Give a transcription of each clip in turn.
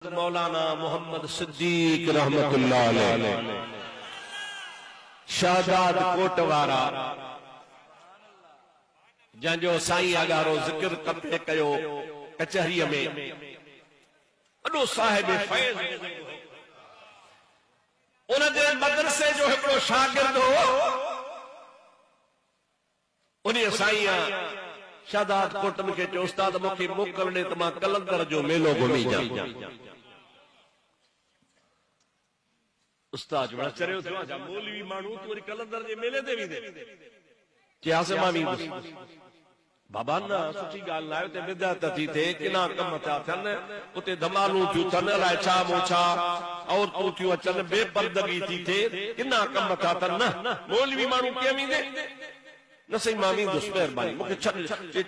मौलाना मोहम्मद सिद्दीक रहमतुल्लाह अलैह शाहजाद कोटवारा जंहिंजो साईं अगारो जिक्र करते कयो कचहरीअ में अॾो साहिब फैज़ उन जे मदरसे जो हिकिड़ो शागिर्द हो उन साईं शाहजाद कोटन के चयो उस्ताद मूंखे मोकल ॾे त मां कलंदर जो मेलो घुमी जां। उस्ताद बड़ा चरियो थियो आहे मौलवी माण्हू तूं वरी कलंदर जे मेले ते वेंदे चयासीं मां वेंदुसि बाबा न सुठी ॻाल्हि न आहे उते बिदअत थी थिए किना कम था थियनि उते धमालूं थियूं थियनि अलाए छा मोछा औरतूं थियूं अचनि बेपर्दगी थी थिए किना कम था थियनि न मौलवी माण्हू कीअं वेंदे न सही मां वेंदुसि महिरबानी मूंखे छॾ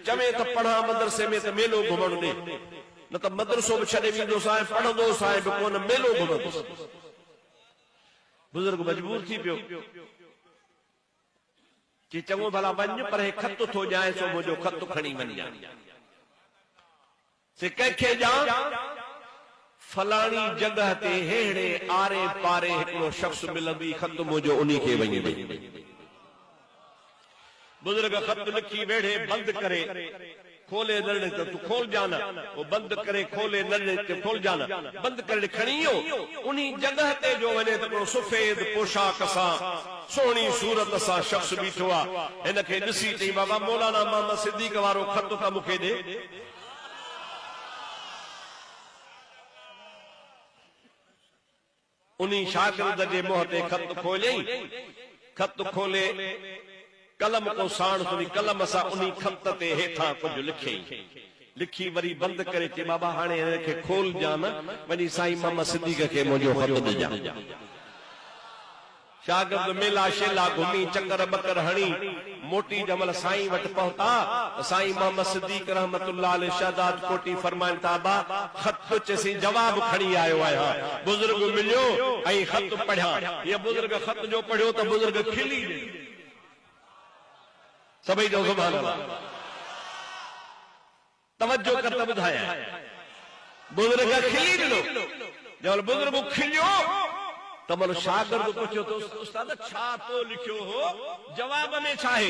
चवे त पढ़ा मदरसे में त मेलो घुमण ॾे न त मदरसो बि छॾे वेंदुसि ऐं पढ़ंदोसि ऐं बि कोन मेलो घुमंदुसि। बुजुर्ग मजबूर थी पियो कि चङो भला वञ पर हे खत थो ॼाए सो मुंहिंजो खत खणी वञ से कंहिंखे ॼाण फलाणी जगह ते हेड़े आरे पारे हिकिड़ो शख्स मिलंदी खत मुंहिंजो उन्ही खे वञी ॾे। बुजुर्ग खत लिखी वेड़े बंद करे खोले नल तो तू खोल जाना वो बंद करे खोले नल ते खोल जाना बंद करे खणियो उन्ही जगह ते जो वने तो सफेद पोशाक सा सोहनी सूरत सा शख्स बीठो आ इनके ॾिसी चई बाबा मौलाना मोहम्मद सिद्दीक वारो खत त मूंखे ॾे। उन्ही शागिर्द जे मुंह ते खत खोलियई खत खोले कलम को साण सुनी कलम सा उन्ही खत ते हेठां कुछ लिखे लिखी वरी बंद करे चे बाबा हाणे इनखे खोल जान वनी साईं मोहम्मद सिद्दीक के मुंहिंजो खत ॾिजां। शागिर्द मेला शेला घुमी चक्कर बकर हणी मोटी जमल साईं वटि पहुता साईं मोहम्मद सिद्दीक रहमतुल्लाह अलैह शाहजाद कोटी फरमाइन था बा खत चेसी जवाब खणी आयो आया बुजुर्ग मिलियो ऐं खत पढ़िया ये बुजुर्ग खत जो पढ़ियो त बुजुर्ग खिली सभी जो सुभान अल्लाह तवज्जो कर तब ॿुधाया बुजुर्ग खिली ॾिनो जब बुजुर्ग खिलियो त मन शागिर्द पुछियो तो उस्ताद छा तो लिखियो हो जवाब में छा है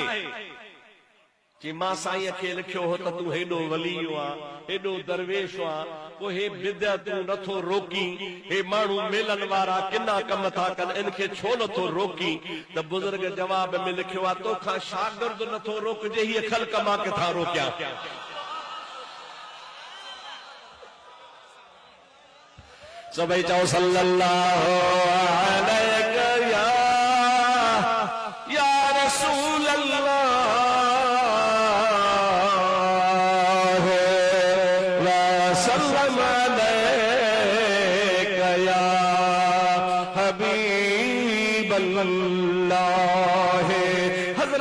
कि मां साईं खे लिखियो हो त तू हेॾो वली आ हेॾो दरवेश आ को हे बिदअतूं नथो रोकी हे माण्हू मेलन वारा किना कम था कनि इनखे छो नथो रोकी त बुजुर्ग जवाब में लिखियो आहे तोखां शागिर्द नथो रोकजे हीअ ख़ल्क़ मां किथां रोकियां। सभई चओ सल्लल्लाहु अलैहि या रसूल अल्लाह वसल्लम अलैका या हबीब अल्लाह।